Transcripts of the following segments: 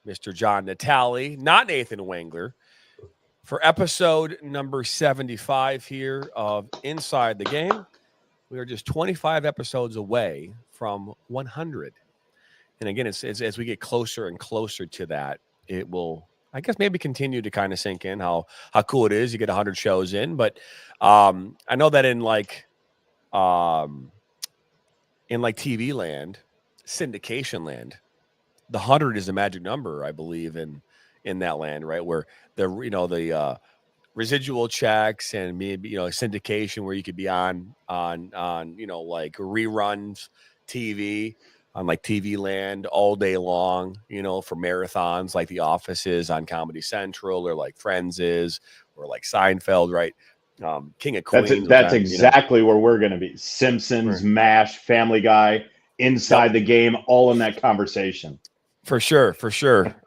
Mr. John Natale, not Nathan Wangler, for episode number 75 here of Inside the Game. We are just 25 episodes away from 100. And again, it's as we get closer and closer to that, it will, I guess, maybe continue to kind of sink in how cool it is. You get 100 shows in, but I know that in TV land, syndication land, the 100 is the magic number, I believe, in that land, right? Where the residual checks and maybe syndication where you could be on like reruns TV on like TV land all day long, for marathons like The Office is on Comedy Central, or like Friends is, or like Seinfeld, right? King of Queens. That's exactly where we're going to be. Simpsons, right. MASH, Family Guy, Inside the Game, all in that conversation. For sure.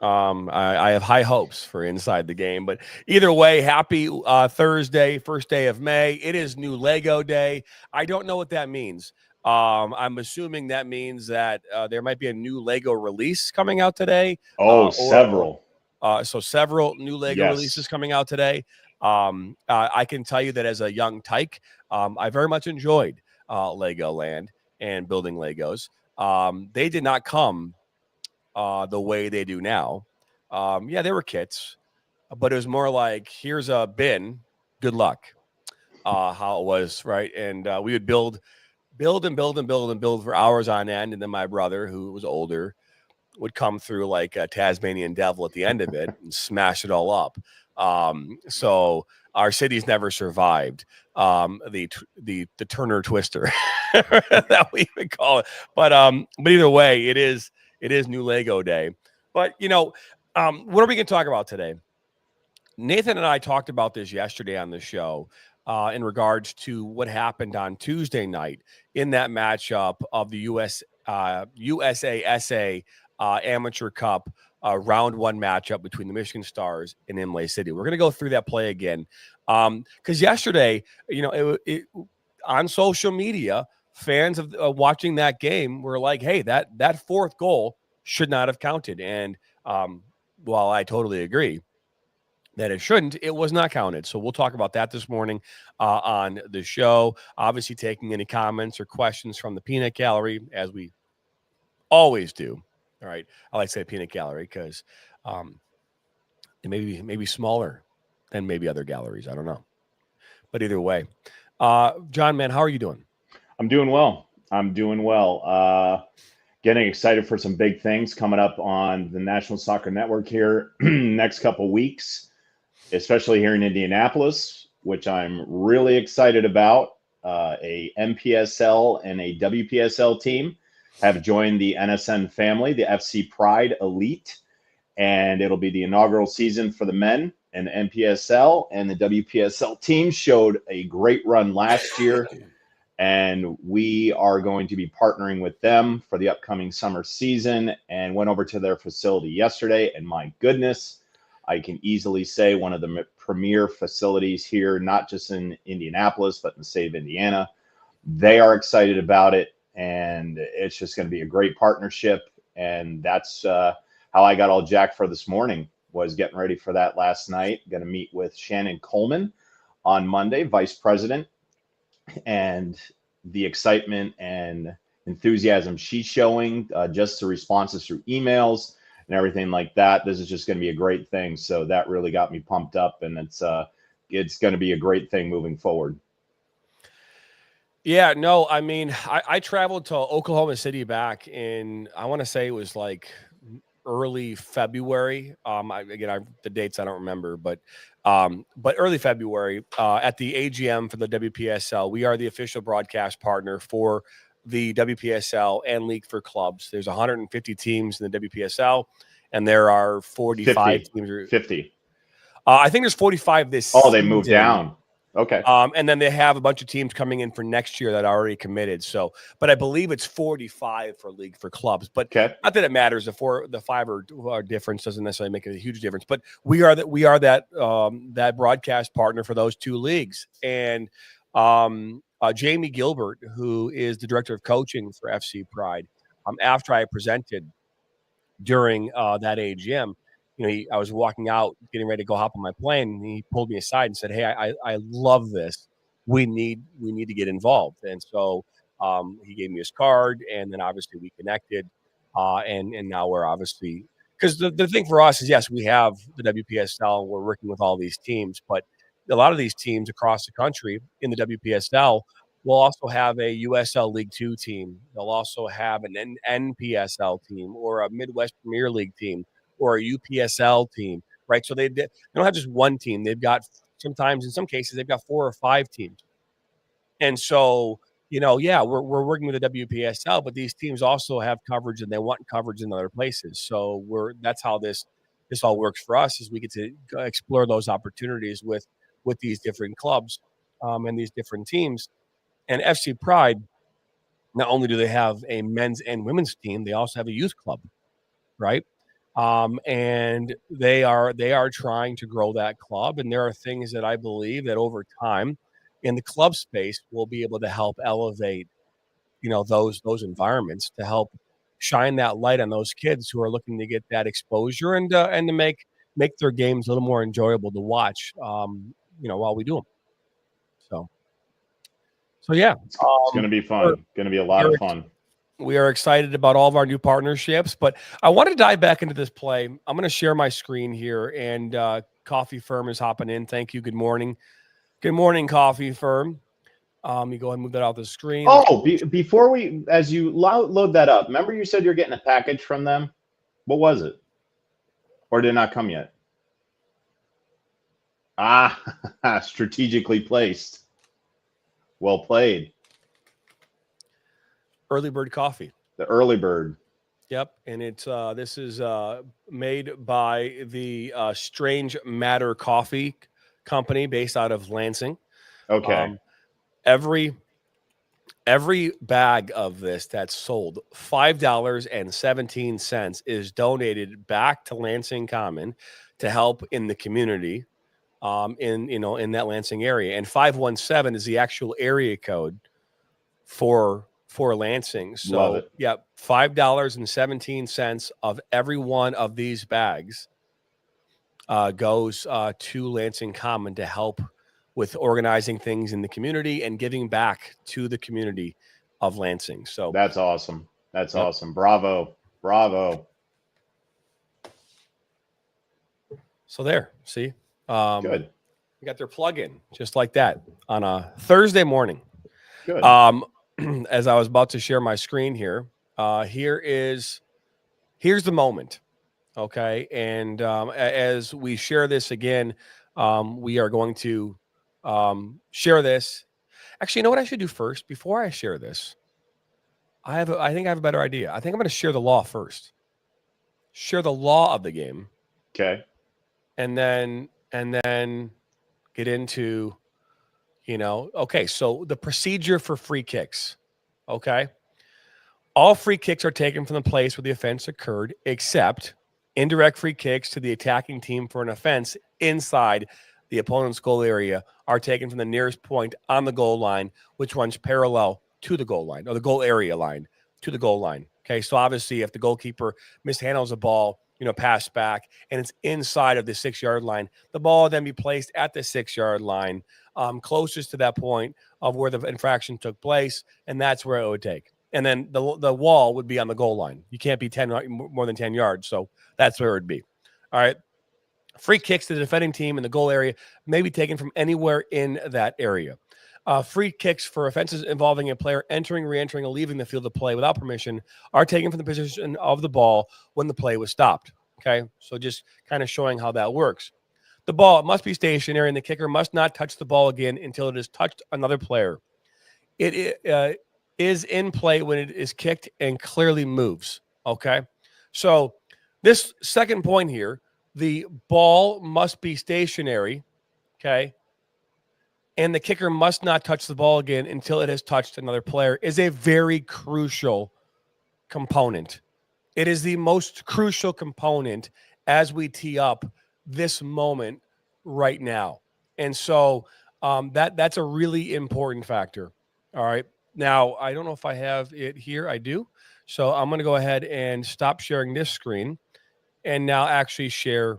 I have high hopes for Inside the Game. But either way, happy Thursday, first day of May. It is New Lego Day. I don't know what that means. I'm assuming that means that there might be a new Lego release coming out today. Several. So several new Lego releases coming out today. I can tell you that as a young tyke, I very much enjoyed Legoland and building Legos. They did not come the way they do now. They were kits, but it was more like, here's a bin, good luck, how it was, right? And we would build for hours on end, and then my brother, who was older, would come through like a Tasmanian devil at the end of it and smash it all up. So our cities never survived the Turner Twister that we would call it. But either way, it is New Lego Day. But what are we going to talk about today? Nathan and I talked about this yesterday on the show in regards to what happened on Tuesday night in that matchup of the USASA Amateur Cup round one matchup between the Michigan Stars and Imlay City. We're going to go through that play again because yesterday, on social media, fans of watching that game were like, hey, that fourth goal should not have counted. And while I totally agree that it shouldn't, it was not counted. So we'll talk about that this morning on the show. Obviously, taking any comments or questions from the Peanut Gallery, as we always do. All right. I like to say Peanut Gallery because it may be smaller than maybe other galleries. I don't know. But either way, John, man, how are you doing? I'm doing well. Getting excited for some big things coming up on the National Soccer Network here next couple weeks, especially here in Indianapolis, which I'm really excited about. A MPSL and a WPSL team have joined the NSN family, the FC Pride Elite, and it'll be the inaugural season for the men. And the MPSL and the WPSL team showed a great run last year, and we are going to be partnering with them for the upcoming summer season, and went over to their facility yesterday, and my goodness, I can easily say one of the premier facilities here, not just in Indianapolis, but in the state of Indiana. They are excited about it, and it's just going to be a great partnership. And that's how I got all jacked for this morning, was getting ready for that last night. Going to meet with Shannon Coleman on Monday, vice president, and the excitement and enthusiasm she's showing, just the responses through emails and everything like that. This is just going to be a great thing. So that really got me pumped up, and it's going to be a great thing moving forward. Yeah, no, I mean, I traveled to Oklahoma City back in, I want to say it was like early February. The dates I don't remember, but early February at the AGM for the WPSL. We are the official broadcast partner for the WPSL and League for Clubs. There's 150 teams in the WPSL, and there are 45 teams. 50. I think there's 45 this season. They moved down. Okay. And then they have a bunch of teams coming in for next year that are already committed. So, but I believe it's 45 for League for Clubs. But not that it matters. The 5 are difference doesn't necessarily make a huge difference. But we are that broadcast partner for those two leagues. And Jamie Gilbert, who is the director of coaching for FC Pride, after I presented during that AGM. I was walking out, getting ready to go hop on my plane, and he pulled me aside and said, "Hey, I love this. We need to get involved." And so he gave me his card, and then obviously we connected, and now we're obviously, because the thing for us is, yes, we have the WPSL, and we're working with all these teams, but a lot of these teams across the country in the WPSL will also have a USL League Two team. They'll also have an NPSL team or a Midwest Premier League team or a UPSL team, right? So they don't have just one team. They've got, sometimes in some cases, they've got 4 or 5 teams. And so, we're working with the WPSL, but these teams also have coverage and they want coverage in other places. So that's how this all works for us, is we get to explore those opportunities with these different clubs and these different teams. And FC Pride, not only do they have a men's and women's team, they also have a youth club, right? And they are trying to grow that club. And there are things that I believe that over time in the club space will be able to help elevate, those environments, to help shine that light on those kids who are looking to get that exposure and to make their games a little more enjoyable to watch, while we do them. So yeah, it's going to be fun. Going to be a lot of fun. We are excited about all of our new partnerships, but I want to dive back into this play. I'm going to share my screen here, and Coffee Firm is hopping in. Thank you. Good morning. Good morning, Coffee Firm. You go ahead and move that out the screen. Oh, before as you load that up, remember you said you're getting a package from them? What was it? Or did it not come yet? Strategically placed. Well played. Early Bird Coffee. The Early Bird. Yep, and it's this is made by the Strange Matter Coffee Company, based out of Lansing. Okay. Every bag of this that's sold, $5.17, is donated back to Lansing Common to help in the community, in that Lansing area. And 517 is the actual area code for Lansing. So yeah, $5.17 of every one of these bags goes to Lansing Common to help with organizing things in the community and giving back to the community of Lansing. So that's awesome. That's awesome. Bravo. So there, see, good. We got their plug-in just like that on a Thursday morning. Good. As I was about to share my screen here, here's the moment. Okay. And as we share this again, we are going to share this. Actually, you know what I should do first before I share this? I think I have a better idea. I think I'm going to share the law first. Share the law of the game. Okay. And then get into, okay, so the procedure for free kicks. Okay. All free kicks are taken from the place where the offense occurred, except indirect free kicks to the attacking team for an offense inside the opponent's goal area are taken from the nearest point on the goal line, which runs parallel to the goal line, or the goal area line to the goal line. Okay, so obviously if the goalkeeper mishandles a ball, pass back, and it's inside of the 6-yard line, the ball will then be placed at the 6-yard line, closest to that point of where the infraction took place, and that's where it would take. And then the wall would be on the goal line. You can't be more than 10 yards, so that's where it would be. All right. Free kicks to the defending team in the goal area may be taken from anywhere in that area. Free kicks for offenses involving a player entering, re-entering, or leaving the field of play without permission are taken from the position of the ball when the play was stopped. Okay, so just kind of showing how that works. The ball must be stationary, and the kicker must not touch the ball again until it has touched another player. It is in play when it is kicked and clearly moves. Okay, so this second point here, the ball must be stationary. Okay. And the kicker must not touch the ball again until it has touched another player, is a very crucial component. It is the most crucial component as we tee up this moment right now. And so that's a really important factor. All right. Now, I don't know if I have it here. I do. So I'm going to go ahead and stop sharing this screen and now actually share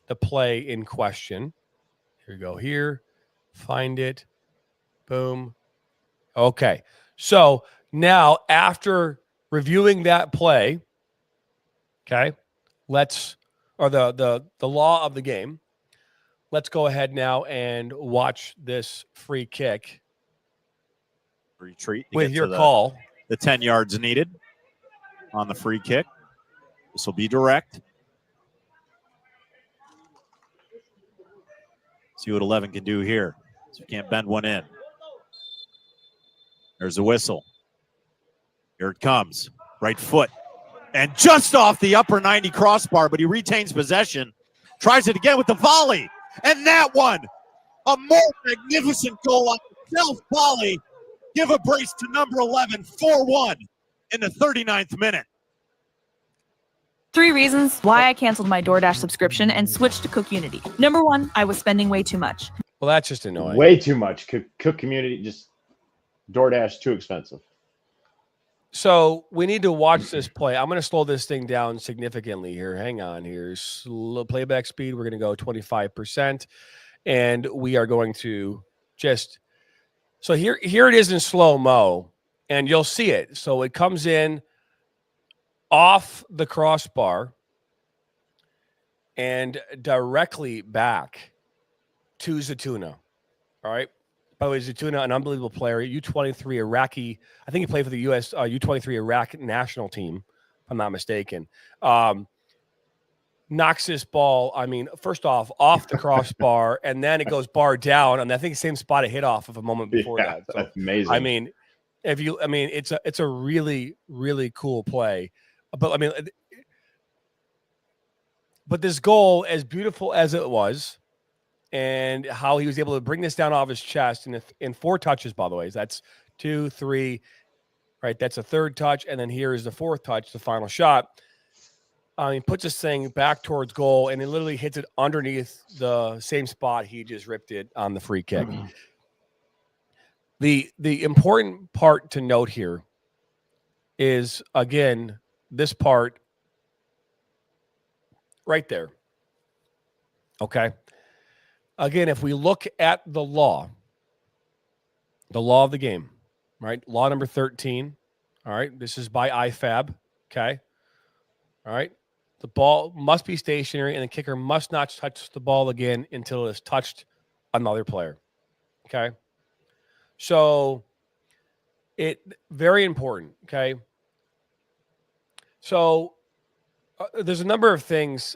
the play in question. Here we go. Here, find it. Boom. Okay. So now after reviewing that play, okay, the law of the game, let's go ahead now and watch this free kick. Retreat with your call. The 10 yards needed on the free kick. This will be direct. See what 11 can do here. So you can't bend one in. There's a whistle. Here it comes. Right foot. And just off the upper 90 crossbar, but he retains possession. Tries it again with the volley. And that one, a more magnificent goal on the self-volley. Give a brace to number 11, 4-1 in the 39th minute. 3 reasons why I canceled my DoorDash subscription and switched to Cook Unity. Number 1, I was spending way too much. Well, that's just annoying. Way too much. Cook Community, just DoorDash, too expensive. So we need to watch this play. I'm going to slow this thing down significantly here. Hang on here. Slow playback speed. We're going to go 25%. And we are going to just... So here it is in slow-mo, and you'll see it. So it comes in off the crossbar and directly back to Zaytouna. All right? By the way, Zaytouna, an unbelievable player, U23 Iraqi. I think he played for the U.S. U23 Iraq national team, if I'm not mistaken. Knocks this ball, I mean, first off the crossbar, and then it goes bar down, and I think the same spot it hit off of a moment before that. So, that's amazing. I mean, it's a really, really cool play. But but this goal, as beautiful as it was, and how he was able to bring this down off his chest in 4 touches, by the way, that's 2, 3, right? That's a 3rd touch, and then here is the 4th touch, the final shot. He puts this thing back towards goal, and it literally hits it underneath the same spot he just ripped it on the free kick. The important part to note here is, again, this part right there. Okay? Again, if we look at the law of the game, right? Law number 13. All right? This is by IFAB. Okay? All right? The ball must be stationary, and the kicker must not touch the ball again until it has touched another player. Okay? So, very important. Okay? So, there's a number of things.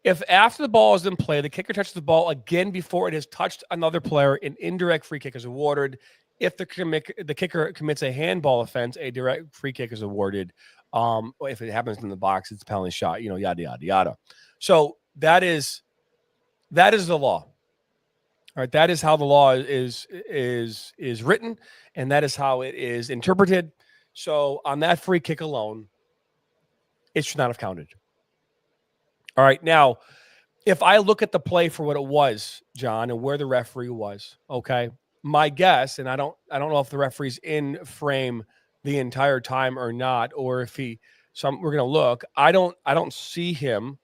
If after the ball is in play, the kicker touches the ball again before it has touched another player, an indirect free kick is awarded. If the kicker commits a handball offense, a direct free kick is awarded. If it happens in the box, it's a penalty shot, yada, yada, yada. So that is the law. All right. That is how the law is written, and that is how it is interpreted. So on that free kick alone, it should not have counted. All right. Now, if I look at the play for what it was, John, and where the referee was, okay, my guess, and I don't know if the referee's in frame the entire time or not, or if we're going to look. I don't see him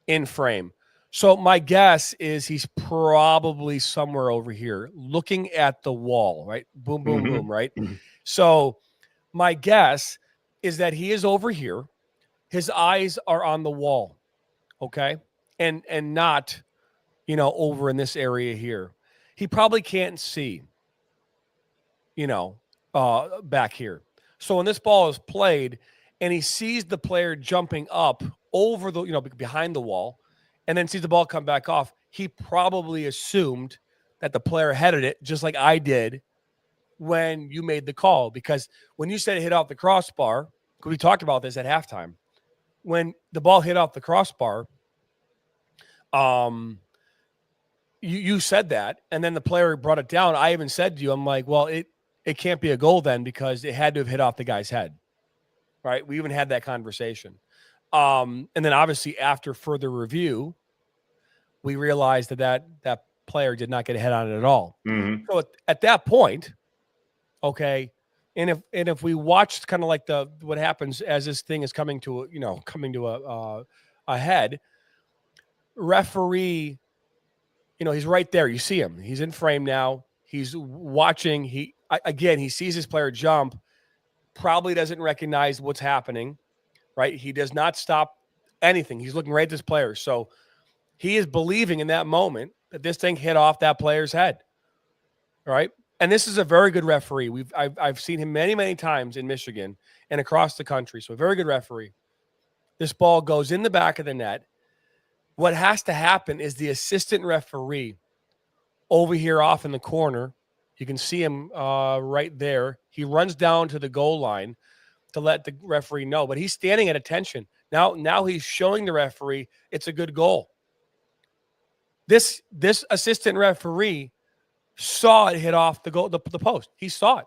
in frame. So my guess is he's probably somewhere over here looking at the wall, right? Boom, boom, boom, right? So my guess is that he is over here. His eyes are on the wall, okay? And not, over in this area here. He probably can't see, back here. So when this ball is played and he sees the player jumping up over the, behind the wall, and then sees the ball come back off, he probably assumed that the player headed it just like I did when you made the call. Because when you said it hit off the crossbar, because we talked about this at halftime, when the ball hit off the crossbar, you said that, and then the player brought it down. I even said to you, I'm like, well, it can't be a goal then because it had to have hit off the guy's head, right? We even had that conversation. And then obviously after further review, we realized that player did not get a head on it at all. Mm-hmm. So at that point, okay, And if we watched kind of like what happens as this thing is coming to a head, referee, he's right there. You see him. He's in frame now. He's watching. He sees his player jump. Probably doesn't recognize what's happening, right? He does not stop anything. He's looking right at this player. So he is believing in that moment that this thing hit off that player's head, right? And this is a very good referee. I've seen him many, many times in Michigan and across the country. So a very good referee. This ball goes in the back of the net. What has to happen is the assistant referee over here off in the corner, you can see him right there. He runs down to the goal line to let the referee know, but he's standing at attention. Now he's showing the referee it's a good goal. This assistant referee saw it hit off the post. He saw it.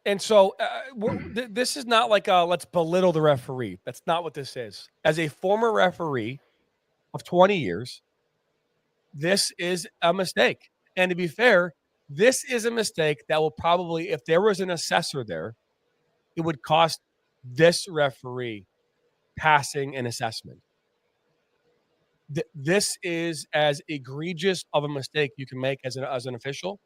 And so this is not like let's belittle the referee. That's not what this is. As a former referee of 20 years, this is a mistake. And to be fair, this is a mistake that will probably, if there was an assessor there, it would cost this referee passing an assessment. This is as egregious of a mistake you can make as an official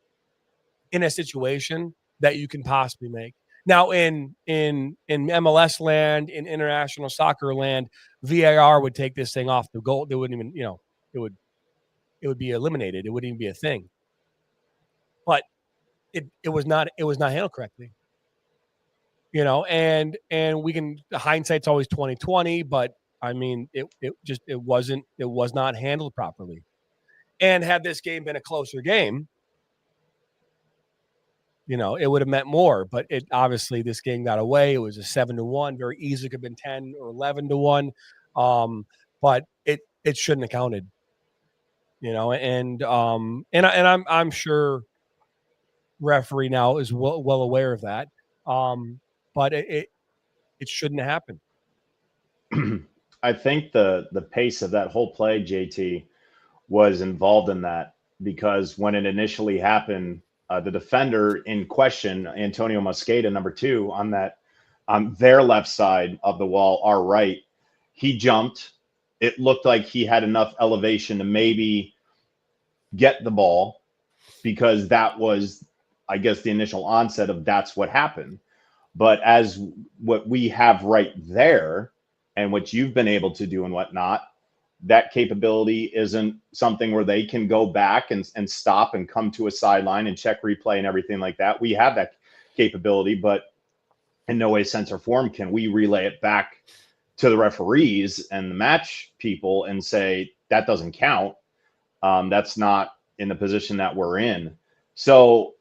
in a situation that you can possibly make. Now, in MLS land, in international soccer land, VAR would take this thing off the goal. They wouldn't even, it would be eliminated. It wouldn't even be a thing. But it was not handled correctly. And hindsight's always 20/20, but I mean, it was not handled properly. And had this game been a closer game, it would have meant more, but obviously this game got away. It was a 7-1, very easily could have been 10 or 11-1. But it shouldn't have counted, and I'm sure referee now is well aware of that. But it shouldn't have happened. I think the pace of that whole play, JT, was involved in that, because when it initially happened, the defender in question, Antonio Mosqueda, number 2, on their left side of the wall, our right, he jumped. It looked like he had enough elevation to maybe get the ball, because that was, I guess, the initial onset of that's what happened. But as what we have right there and what you've been able to do and whatnot, that capability isn't something where they can go back and stop and come to a sideline and check replay and everything like that. We have that capability, but in no way, sense, or form can we relay it back to the referees and the match people and say, that doesn't count. That's not in the position that we're in. So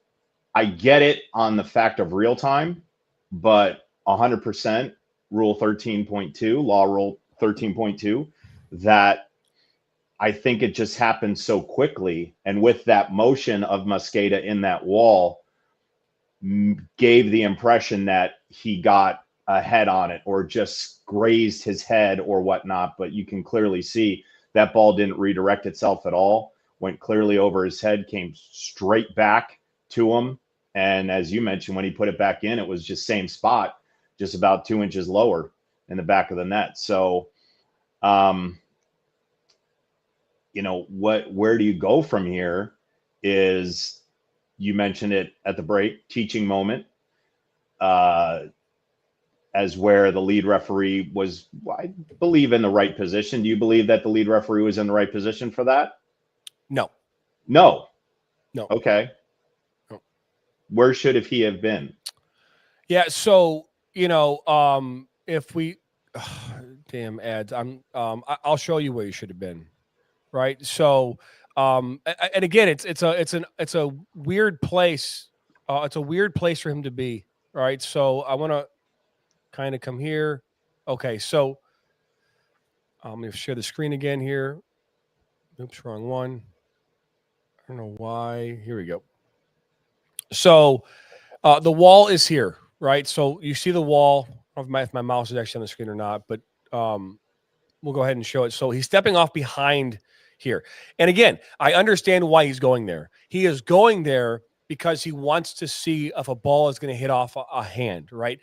I get it on the fact of real time, but 100% Rule 13.2, Law Rule 13.2, that I think it just happened so quickly. And with that motion of Mosqueda in that wall, gave the impression that he got a head on it or just grazed his head or whatnot. But you can clearly see that ball didn't redirect itself at all, went clearly over his head, came straight back to him. And as you mentioned, when he put it back in, it was just same spot, just about 2 inches lower in the back of the net. So, where do you go from here is, you mentioned it at the break, teaching moment, as where the lead referee was, I believe, in the right position. Do you believe that the lead referee was in the right position for that? No. Okay. No. Where should he have been? Yeah. So, if we, damn ads, I'll show you where you should have been. Right. So, and again, it's a weird place. It's a weird place for him to be. Right. So I want to kind of come here. Okay. So I'm going to share the screen again here. Oops, wrong one. I don't know why. Here we go. So the wall is here, right? So you see the wall. I don't know if my mouse is actually on the screen or not, but we'll go ahead and show it. So he's stepping off behind. here. And again, I understand why he's going there. He is going there because he wants to see if a ball is going to hit off a hand, right?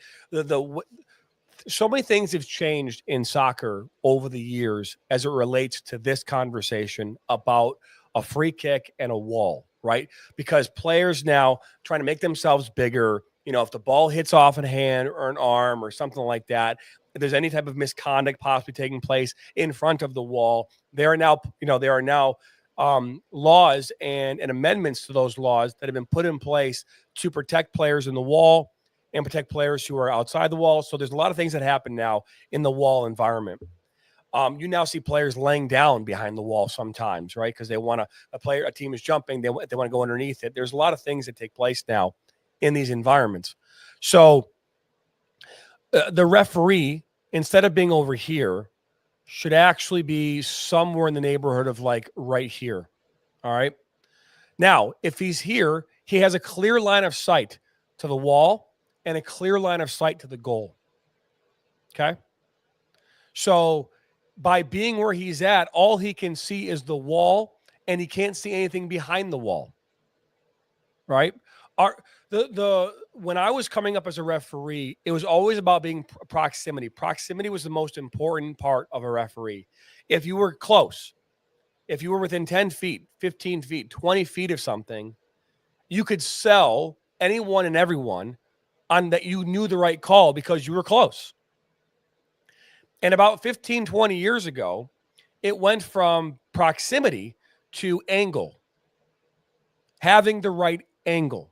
So many things have changed in soccer over the years as it relates to this conversation about a free kick and a wall, right? Because players now trying to make themselves bigger, if the ball hits off a hand or an arm or something like that, if there's any type of misconduct possibly taking place in front of the wall, there are now laws and amendments to those laws that have been put in place to protect players in the wall and protect players who are outside the wall. So there's a lot of things that happen now in the wall environment. You now see players laying down behind the wall sometimes, right? Because they want a team is jumping, they want to go underneath it. There's a lot of things that take place now in these environments. So the referee, instead of being over here, should actually be somewhere in the neighborhood of like right here. All right. Now, if he's here, he has a clear line of sight to the wall and a clear line of sight to the goal. Okay. So by being where he's at, all he can see is the wall and he can't see anything behind the wall. Right. When I was coming up as a referee, it was always about being proximity. Proximity was the most important part of a referee. If you were close, if you were within 10 feet, 15 feet, 20 feet of something, you could sell anyone and everyone on that you knew the right call because you were close. And about 15, 20 years ago, it went from proximity to angle, having the right angle,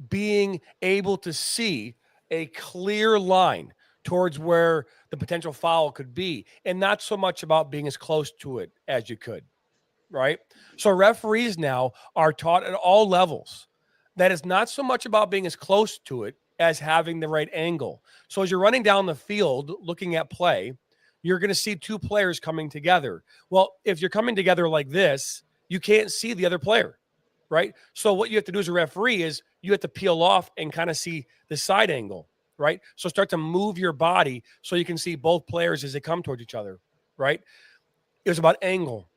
being able to see a clear line towards where the potential foul could be, and not so much about being as close to it as you could, right? So referees now are taught at all levels that it's not so much about being as close to it as having the right angle. So as you're running down the field looking at play, you're going to see two players coming together. Well, if you're coming together like this, you can't see the other player, right? So what you have to do as a referee is you have to peel off and kind of see the side angle, right? So start to move your body so you can see both players as they come towards each other, right? It was about angle.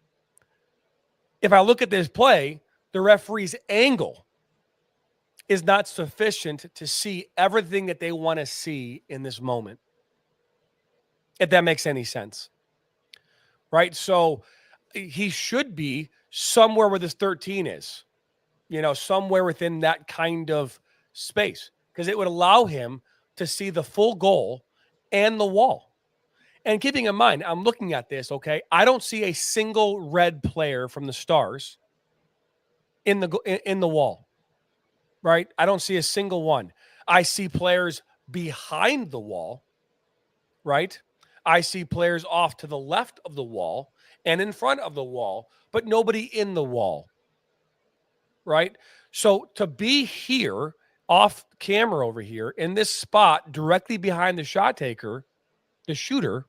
If I look at this play, the referee's angle is not sufficient to see everything that they want to see in this moment, if that makes any sense, right? So he should be somewhere where this 13 is, somewhere within that kind of space, because it would allow him to see the full goal and the wall. And keeping in mind, I'm looking at this, okay? I don't see a single red player from the Stars in the wall, right? I don't see a single one. I see players behind the wall, right? I see players off to the left of the wall and in front of the wall, but nobody in the wall, right? So to be here off camera over here in this spot directly behind the shot taker, the shooter,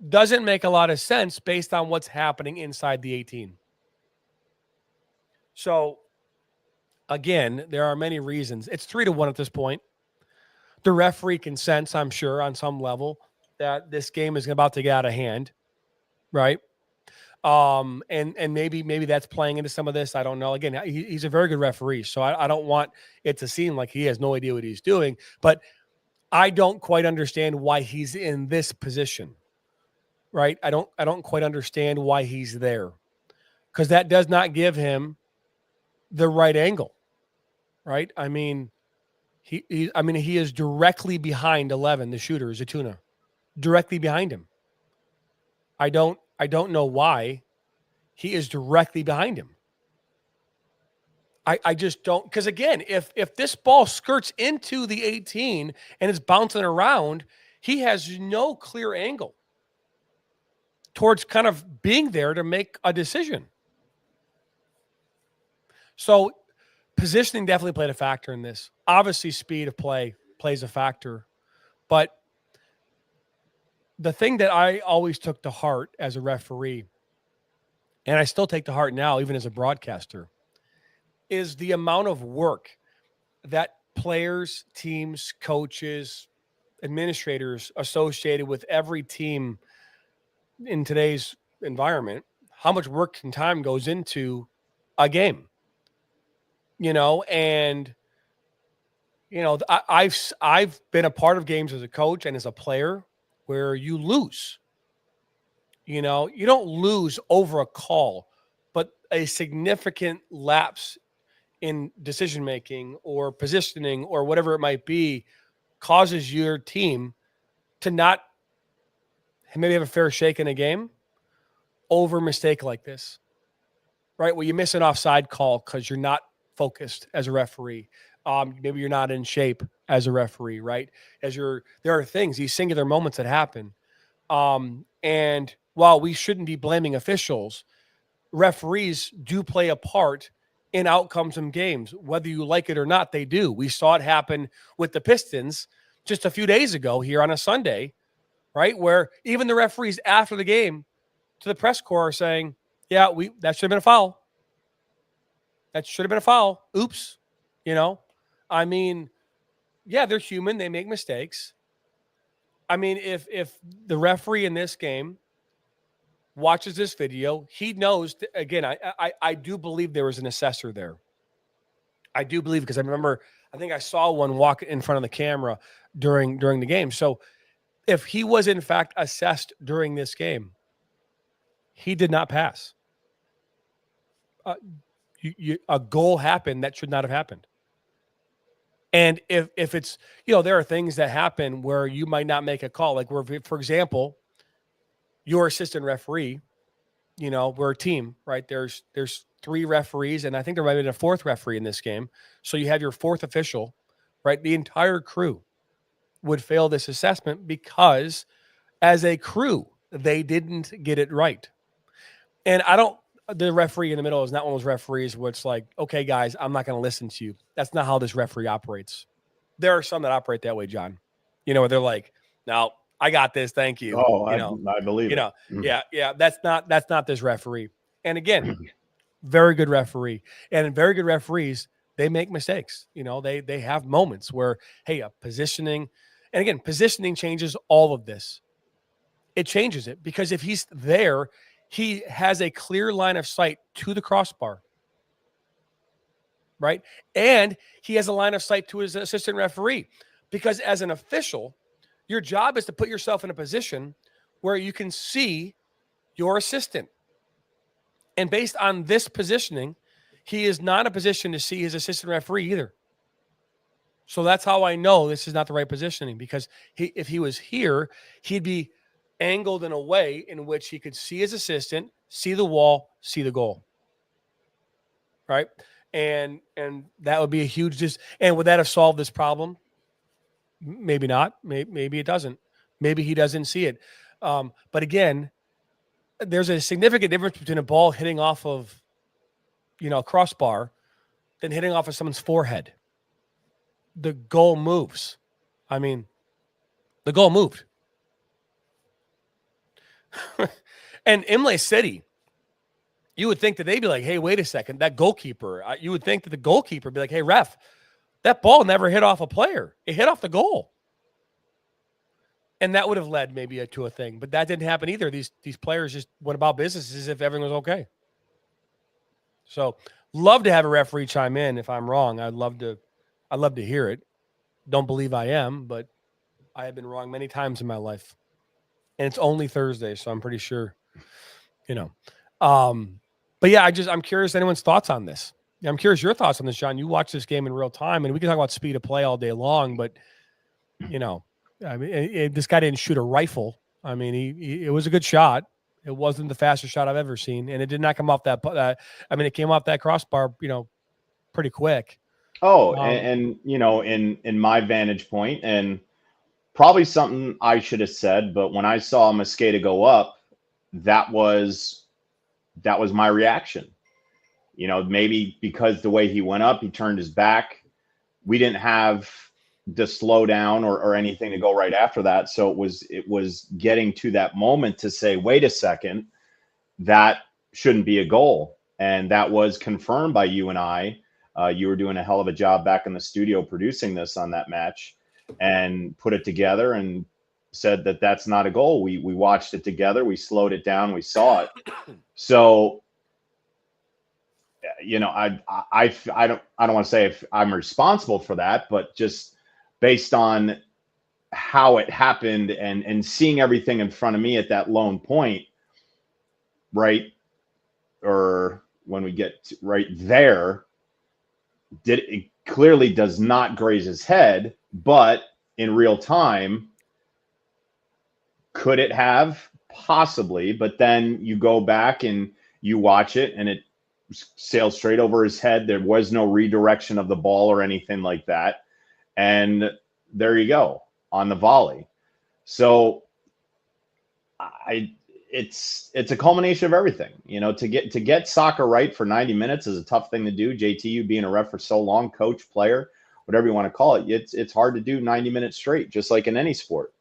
doesn't make a lot of sense based on what's happening inside the 18. So again, there are many reasons. It's 3-1 at this point. The referee can sense, I'm sure, on some level, that this game is about to get out of hand, right? And maybe that's playing into some of this. I don't know. Again, he's a very good referee, so I don't want it to seem like he has no idea what he's doing. But I don't quite understand why he's in this position, right? I don't quite understand why he's there, because that does not give him the right angle, right? I mean, he is directly behind 11, the shooter, Zaytuna, directly behind him. I don't know why he is directly behind him. I just don't, because again, if this ball skirts into the 18 and is bouncing around, he has no clear angle towards kind of being there to make a decision. So positioning definitely played a factor in this. Obviously, speed of play plays a factor. But the thing that I always took to heart as a referee, and I still take to heart now, even as a broadcaster, is the amount of work that players, teams, coaches, administrators associated with every team in today's environment, how much work and time goes into a game, and I've been a part of games as a coach and as a player where you lose. You don't lose over a call, but a significant lapse in decision making or positioning or whatever it might be causes your team to not maybe have a fair shake in a game over a mistake like this, right? Where you miss an offside call because you're not focused as a referee. Maybe you're not in shape as a referee, right? There are things, these singular moments that happen. And while we shouldn't be blaming officials, referees do play a part in outcomes in games, whether you like it or not. They do. We saw it happen with the Pistons just a few days ago here on a Sunday, right? Where even the referees after the game to the press corps are saying, yeah, that should have been a foul. That should have been a foul. Oops. I mean, yeah, they're human. They make mistakes. I mean, if the referee in this game watches this video, he knows, again, I do believe there was an assessor there. I do believe, because I think I saw one walk in front of the camera during the game. So if he was in fact assessed during this game, he did not pass. A goal happened that should not have happened. And if it's, there are things that happen where you might not make a call. Like where, for example, your assistant referee, we're a team, right? There's 3 referees, and I think there might have been a 4th referee in this game. So you have your 4th official, right? The entire crew would fail this assessment because as a crew, they didn't get it right. And the referee in the middle is not one of those referees where it's like, okay, guys, I'm not going to listen to you. That's not how this referee operates. There are some that operate that way, John, where they're like, no, I got this. Thank you. Oh, I believe it. Yeah. That's not this referee. And again, very good referee. And very good referees, they make mistakes. They have moments where, hey, positioning, and again, positioning changes all of this. It changes it because if he's there, he has a clear line of sight to the crossbar, right? And he has a line of sight to his assistant referee, because as an official, your job is to put yourself in a position where you can see your assistant. And based on this positioning, he is not in a position to see his assistant referee either. So that's how I know this is not the right positioning, because if he was here, he'd be angled in a way in which he could see his assistant, see the wall, see the goal. Right? And that would be a huge and would that have solved this problem? Maybe not. Maybe it doesn't. Maybe he doesn't see it. But again, there's a significant difference between a ball hitting off of, a crossbar than hitting off of someone's forehead. The goal moves. I mean, the goal moved. And Imlay City, you would think that they'd be like, hey, wait a second, that goalkeeper, you would think that the goalkeeper would be like, hey, ref, that ball never hit off a player. It hit off the goal. And that would have led maybe to a thing. But that didn't happen either. These players just went about business as if everything was okay. So love to have a referee chime in if I'm wrong. I'd love to hear it. Don't believe I am, but I have been wrong many times in my life. And it's only Thursday, so I'm pretty sure, But yeah, I'm curious anyone's thoughts on this. I'm curious your thoughts on this, John. You watch this game in real time, and we can talk about speed of play all day long, but this guy didn't shoot a rifle. I mean, it was a good shot. It wasn't the fastest shot I've ever seen, and it did not come off it came off that crossbar, pretty quick. Oh, and in my vantage point, and probably something I should have said, but when I saw Mosqueda go up, that was my reaction. Maybe because the way he went up, he turned his back. We didn't have the slow down or anything to go right after that. So it was getting to that moment to say, wait a second, that shouldn't be a goal. And that was confirmed by you and I. You were doing a hell of a job back in the studio producing this on that match and put it together. And said that that's not a goal. We watched it together. We slowed it down. We saw it. So, you know, I don't want to say if I'm responsible for that, but just based on how it happened and seeing everything in front of me at that lone point, right, or when we get right there, it clearly does not graze his head, but in real time, could it have? Possibly, but then you go back and you watch it and it sailed straight over his head. There was no redirection of the ball or anything like that. And there you go on the volley. So it's a culmination of everything. You know, to get soccer right for 90 minutes is a tough thing to do. JT, you being a ref for so long, coach, player, whatever you want to call it, it's hard to do 90 minutes straight, just like in any sport.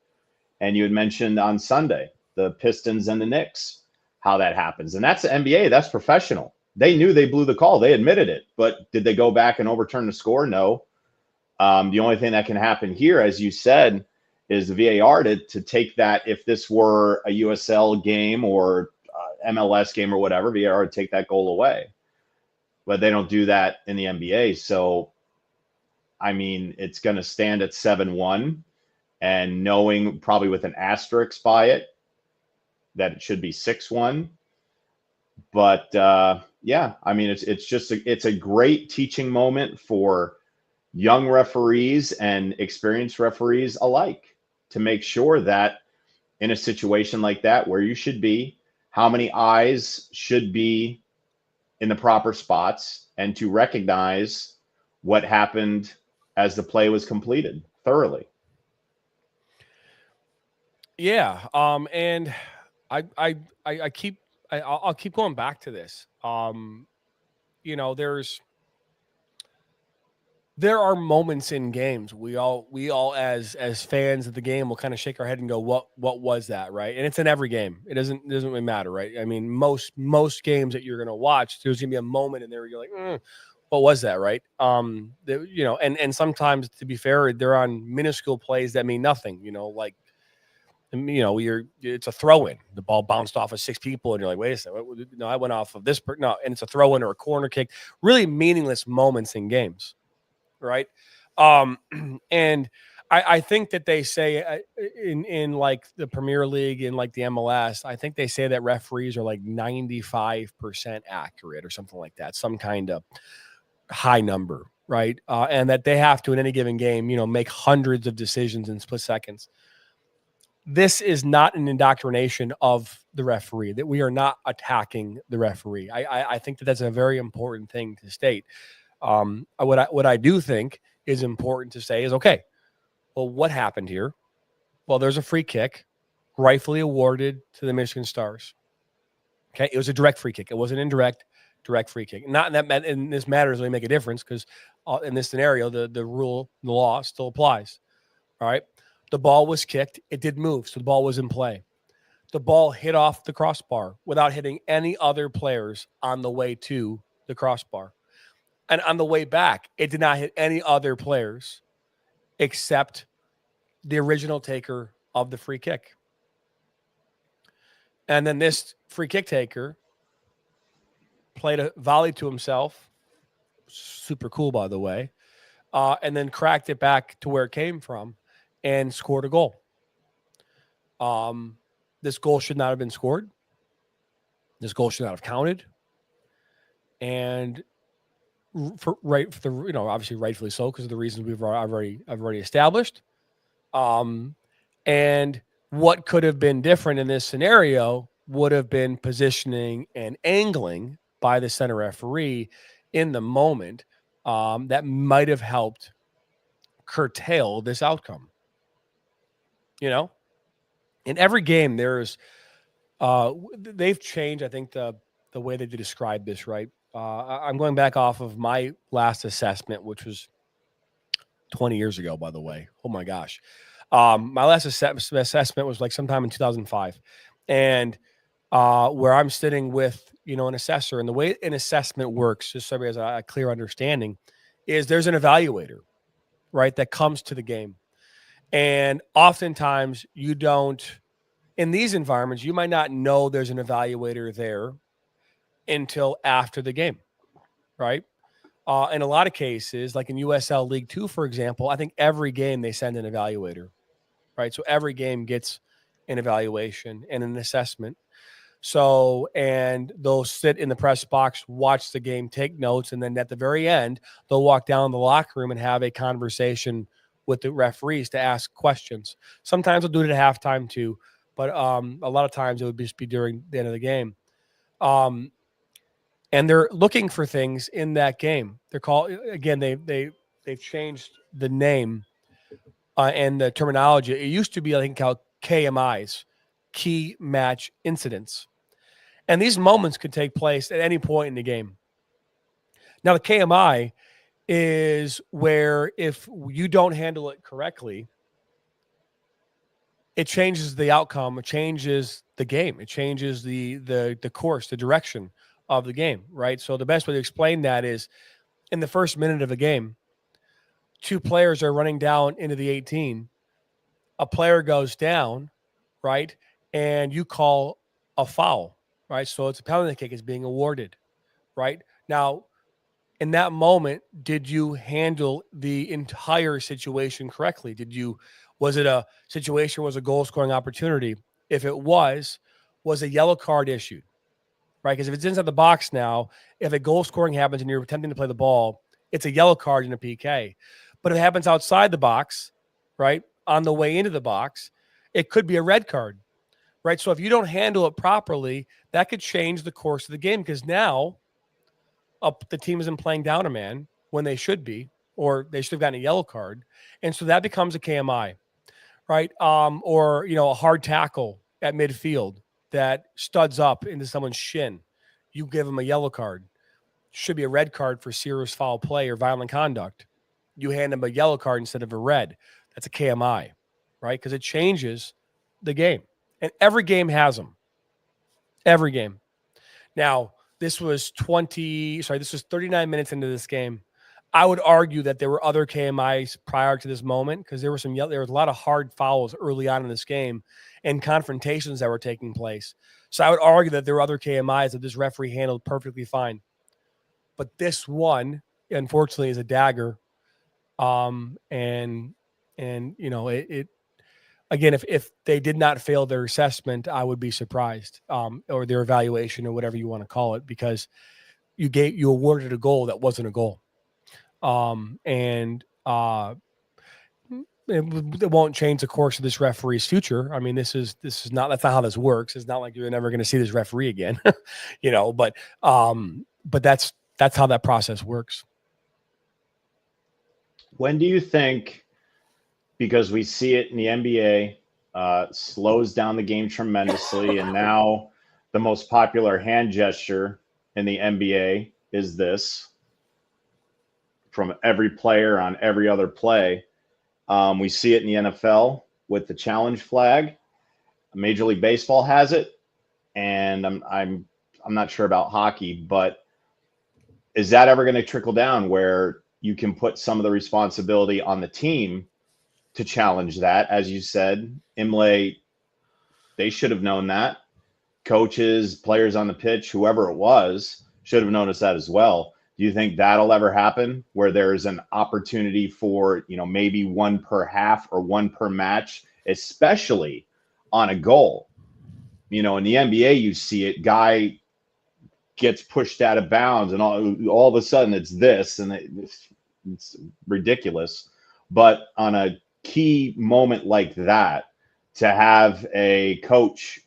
And you had mentioned on Sunday the Pistons and the Knicks, how that happens. And that's the NBA. That's professional. They knew they blew the call. They admitted it. But did they go back and overturn the score? No. The only thing that can happen here, as you said, is the VAR to take that. If this were a USL game or MLS game or whatever, VAR would take that goal away. But they don't do that in the NBA. So, I mean, it's going to stand at 7-1. And knowing probably with an asterisk by it that it should be 6-1. But yeah, I mean, it's a great teaching moment for young referees and experienced referees alike to make sure that in a situation like that where you should be, how many eyes should be in the proper spots, and to recognize what happened as the play was completed thoroughly. Yeah. And I'll keep going back to this. You know, there are moments in games we all as fans of the game will kind of shake our head and go, what was that, right? And it's in every game. It doesn't really matter, right? I mean, most games that you're going to watch, there's going to be a moment in there where you're like, what was that, right? You know, and sometimes, to be fair, they're on minuscule plays that mean nothing, you know, like, you know, it's a throw-in. The ball bounced off of 6 people, and you're like, wait a second, no, I went off of this. No, and it's a throw-in or a corner kick. Really meaningless moments in games, right? And I think that they say in like the Premier League and like the MLS, I think they say that referees are like 95% accurate or something like that, some kind of high number, right? And that they have to, in any given game, you know, make hundreds of decisions in split seconds. This is not an indoctrination of the referee, that we are not attacking the referee. I think that that's a very important thing to state. What I do think is important to say is, okay, well, what happened here? Well, there's a free kick rightfully awarded to the Michigan Stars. Okay. It was a direct free kick. It wasn't indirect, direct free kick. Not in that, in this matter, doesn't really make a difference, because in this scenario, the rule, the law still applies. All right. The ball was kicked. It did move, so the ball was in play. The ball hit off the crossbar without hitting any other players on the way to the crossbar. And on the way back, it did not hit any other players except the original taker of the free kick. And then this free kick taker played a volley to himself. Super cool, by the way. And then cracked it back to where it came from and scored a goal. This goal should not have been scored. This goal should not have counted. And obviously rightfully so, because of the reasons I've already established. And what could have been different in this scenario would have been positioning and angling by the center referee in the moment, that might have helped curtail this outcome. You know, in every game, there's they've changed, I think, the way that they describe this, right? I'm going back off of my last assessment, which was 20 years ago, by the way. Oh my gosh. My last assessment was like sometime in 2005. And where I'm sitting with, you know, an assessor, and the way an assessment works, just so everybody has a clear understanding, is there's an evaluator, right, that comes to the game. And oftentimes you don't, in these environments, you might not know there's an evaluator there until after the game, right? In a lot of cases, like in USL League 2, for example, I think every game they send an evaluator, right? So every game gets an evaluation and an assessment. So, and they'll sit in the press box, watch the game, take notes, and then at the very end, they'll walk down the locker room and have a conversation with the referees to ask questions. Sometimes they'll do it at halftime too, but a lot of times it would just be during the end of the game. And they're looking for things in that game. They're called, again, they've changed the name and the terminology. It used to be, I think, called KMIs, key match incidents. And these moments could take place at any point in the game. Now, the KMI is where if you don't handle it correctly, it changes the outcome, it changes the game, it changes the course, the direction of the game, right? So the best way to explain that is in the first minute of a game, two players are running down into the 18. A player goes down, right? And you call a foul, right? So it's a penalty kick is being awarded, right? Now, in that moment, did you handle the entire situation correctly? Was it a situation, was a goal scoring opportunity? If it was a yellow card issued? Right? Because if it's inside the box now, if a goal scoring happens and you're attempting to play the ball, it's a yellow card in a PK. But if it happens outside the box, right, on the way into the box, it could be a red card, right? So if you don't handle it properly, that could change the course of the game because now the team isn't playing down a man when they should be, or they should have gotten a yellow card. And so that becomes a KMI, right? Or, a hard tackle at midfield that studs up into someone's shin, you give them a yellow card. Should be a red card for serious foul play or violent conduct. You hand them a yellow card instead of a red. That's a KMI, right? Because it changes the game. And every game has them. Every game. Now, this was 39 minutes into this game. I would argue that there were other KMIs prior to this moment because there was a lot of hard fouls early on in this game and confrontations that were taking place. So I would argue that there were other KMIs that this referee handled perfectly fine. But this one, unfortunately, is a dagger. Again, if they did not fail their assessment, I would be surprised, or their evaluation or whatever you want to call it, because you awarded a goal that wasn't a goal. It won't change the course of this referee's future. I mean, that's not how this works. It's not like you're never going to see this referee again, but that's how that process works. When do you think, because we see it in the NBA, slows down the game tremendously, and now the most popular hand gesture in the NBA is this from every player on every other play. We see it in the NFL with the challenge flag. Major League Baseball has it, and I'm not sure about hockey, but is that ever going to trickle down where you can put some of the responsibility on the team to challenge that? As you said, Imlay, they should have known that. Coaches, players on the pitch, whoever it was, should have noticed that as well. Do you think that'll ever happen where there's an opportunity for, maybe one per half or one per match, especially on a goal? In the NBA, you see it, guy gets pushed out of bounds and all of a sudden it's this, and it's ridiculous. But on a key moment like that, to have a coach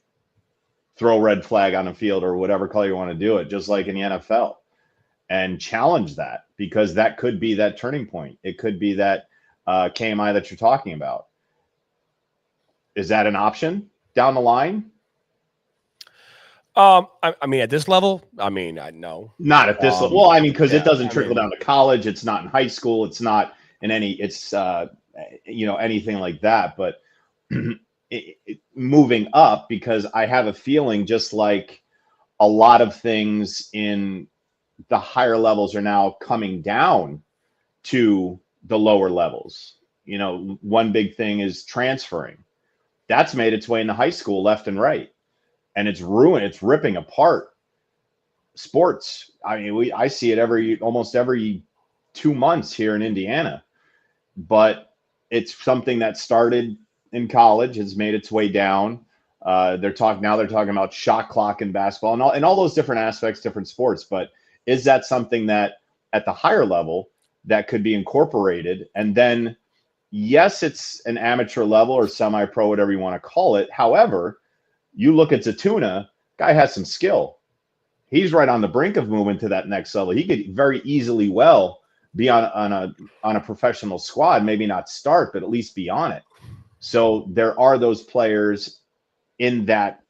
throw red flag on the field or whatever color you want to do it, just like in the NFL, and challenge that, because that could be that turning point. It could be that KMI that you're talking about. Is that an option down the line? I mean, at this level, no. Not at this level. Well, because it doesn't trickle down to college. It's not in high school. It's not in anything like that. But moving up, because I have a feeling, just like a lot of things in the higher levels are now coming down to the lower levels. You know, one big thing is transferring. That's made its way into high school left and right. And it's ripping apart sports. I mean, I see it almost every 2 months here in Indiana. But it's something that started in college, has made its way down. They're talking about shot clock in basketball and all those different aspects, different sports. But is that something that at the higher level that could be incorporated? And then, yes, it's an amateur level or semi-pro, whatever you want to call it. However, you look at Zatuna, guy has some skill. He's right on the brink of moving to that next level. He could very easily be on a professional squad, maybe not start, but at least be on it. So there are those players in that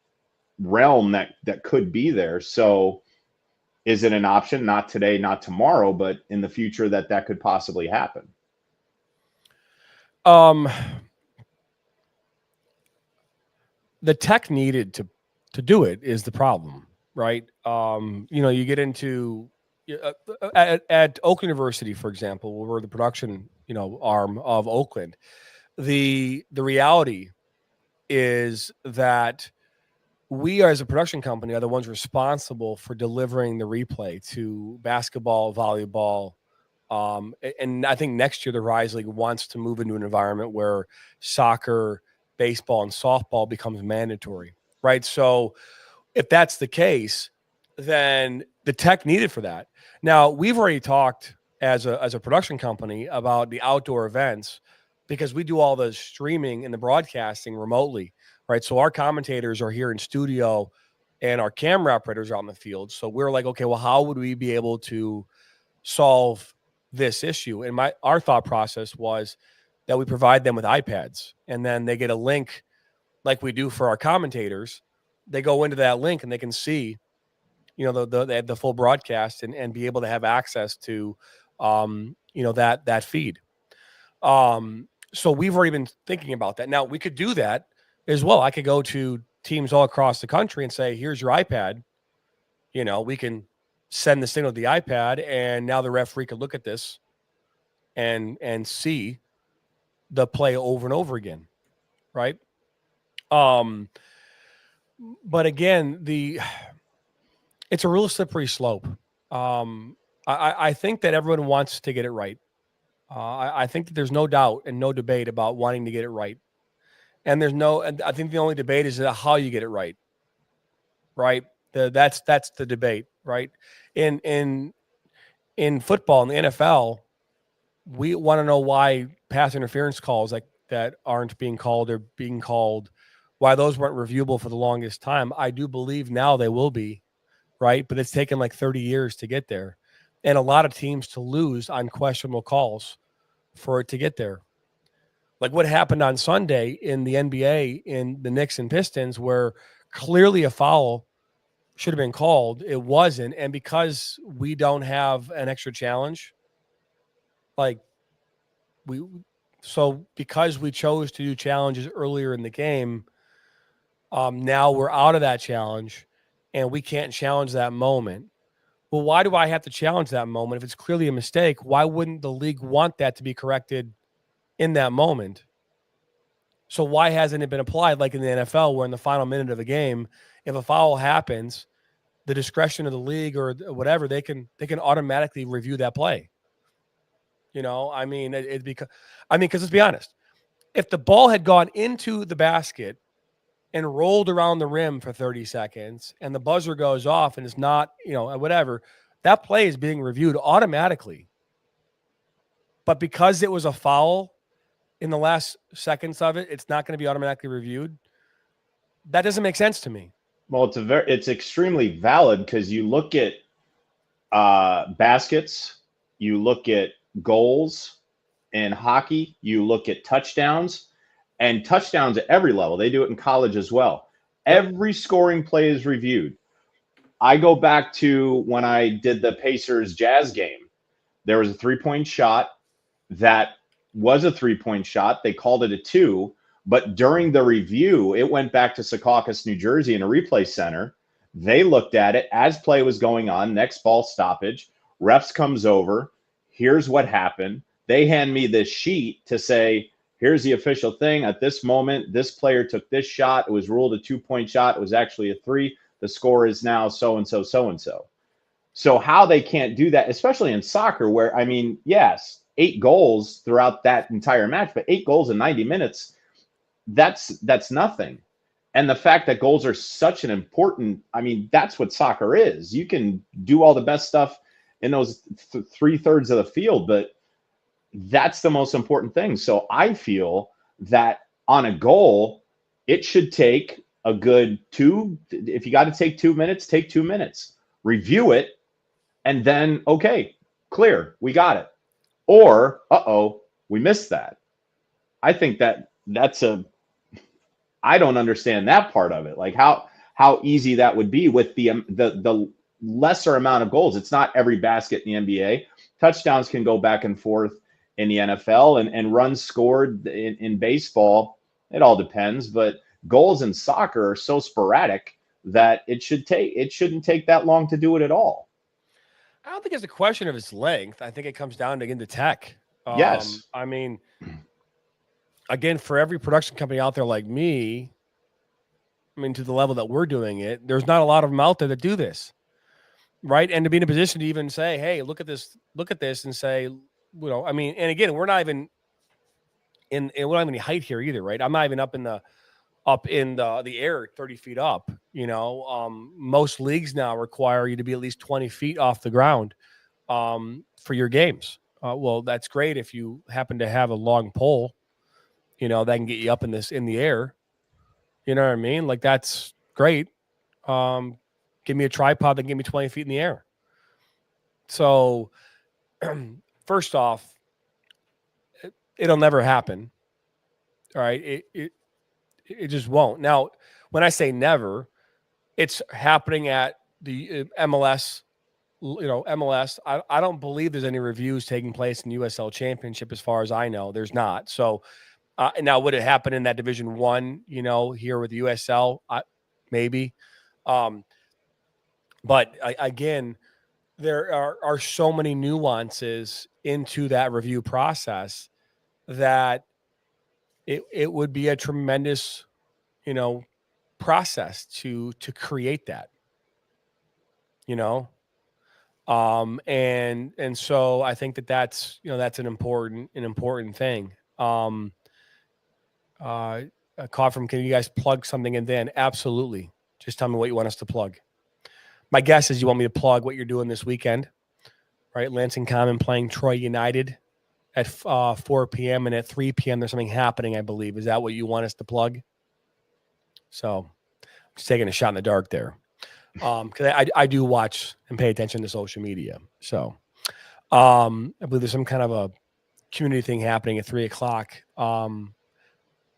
realm that could be there. So is it an option? Not today, not tomorrow, but in the future that could possibly happen. The tech needed to do it is the problem, right? You get into at Oakland University, for example, where we're the production, arm of Oakland. The reality is that we, as a production company, are the ones responsible for delivering the replay to basketball, volleyball, and I think next year the Rise League wants to move into an environment where soccer, baseball, and softball becomes mandatory, right? So if that's the case, then the tech needed for that. Now, we've already talked as a production company about the outdoor events because we do all the streaming and the broadcasting remotely, right? So our commentators are here in studio and our camera operators are on the field. So we're like, okay, well, how would we be able to solve this issue? And our thought process was that we provide them with iPads and then they get a link like we do for our commentators. They go into that link and they can see, the full broadcast and be able to have access to, that feed. So we've already been thinking about that. Now we could do that as well. I could go to teams all across the country and say, here's your iPad. We can send the signal to the iPad and now the referee can look at this and see the play over and over again. Right. But again, it's a real slippery slope. I think that everyone wants to get it right. I think that there's no doubt and no debate about wanting to get it right. And I think the only debate is how you get it right. Right. That's the debate, right? In football, in the NFL, we want to know why pass interference calls like that aren't being called or being called, why those weren't reviewable for the longest time. I do believe now they will be, right? But it's taken like 30 years to get there. And a lot of teams to lose on questionable calls for it to get there. Like what happened on Sunday in the NBA in the Knicks and Pistons, where clearly a foul should have been called. It wasn't. And because we don't have an extra challenge, because we chose to do challenges earlier in the game, now we're out of that challenge and we can't challenge that moment. Well, why do I have to challenge that moment? If it's clearly a mistake, why wouldn't the league want that to be corrected in that moment? So why hasn't it been applied like in the NFL where in the final minute of the game, if a foul happens, the discretion of the league or whatever, they can automatically review that play. Because let's be honest, if the ball had gone into the basket and rolled around the rim for 30 seconds and the buzzer goes off and it's not, whatever, that play is being reviewed automatically. But because it was a foul in the last seconds of it, it's not going to be automatically reviewed. That doesn't make sense to me. Well, it's extremely valid because you look at baskets, you look at goals in hockey, you look at touchdowns, and touchdowns at every level. They do it in college as well. Every scoring play is reviewed. I go back to when I did the Pacers Jazz game. There was a 3-point shot that was a 3-point shot. They called it a 2, but during the review, it went back to Secaucus, New Jersey in a replay center. They looked at it as play was going on, next ball stoppage. Refs comes over. Here's what happened. They hand me this sheet to say, here's the official thing. At this moment, this player took this shot. It was ruled a 2-point shot. It was actually a 3. The score is now so-and-so, so-and-so. So how they can't do that, especially in soccer, where, I mean, yes, 8 goals throughout that entire match, but 8 goals in 90 minutes, that's nothing. And the fact that goals are such an important, I mean, that's what soccer is. You can do all the best stuff in those 3/3 of the field, but that's the most important thing. So I feel that on a goal, it should take a good 2. If you got to take 2 minutes, take 2 minutes, review it, and then, okay, clear, we got it. Or, we missed that. I think I don't understand that part of it. Like how easy that would be with the lesser amount of goals. It's not every basket in the NBA. Touchdowns can go back and forth in the NFL, and runs scored in baseball. It all depends, but goals in soccer are so sporadic that it shouldn't take that long to do it at all. I don't think it's a question of its length. I think it comes down to the tech. Yes. I mean, again, for every production company out there like me, I mean, to the level that we're doing it, there's not a lot of them out there that do this, right? And to be in a position to even say, hey, look at this, and say, I mean, and again, we're not even we don't have any height here either, right? I'm not even up in the air 30 feet up. Most leagues now require you to be at least 20 feet off the ground for your games. Well, that's great if you happen to have a long pole, that can get you up in the air. You know what I mean? Like, that's great. Give me a tripod that can get me 20 feet in the air. So first off, it'll never happen. All right. It just won't. Now, when I say never, it's happening at the MLS. MLS. I don't believe there's any reviews taking place in USL Championship, as far as I know. There's not. So now, would it happen in that Division 1? Here with USL, maybe. But again, there are so many nuances into that review process that it would be a tremendous, process to create that, and so I think that's an important thing. Coffin, can you guys plug something in then? Absolutely. Just tell me what you want us to plug. My guess is you want me to plug what you're doing this weekend, right? Lansing Common playing Troy United at 4 p.m. and at 3 p.m. there's something happening, I believe. Is that what you want us to plug? So I'm just taking a shot in the dark there. Because I do watch and pay attention to social media. So I believe there's some kind of a community thing happening at 3:00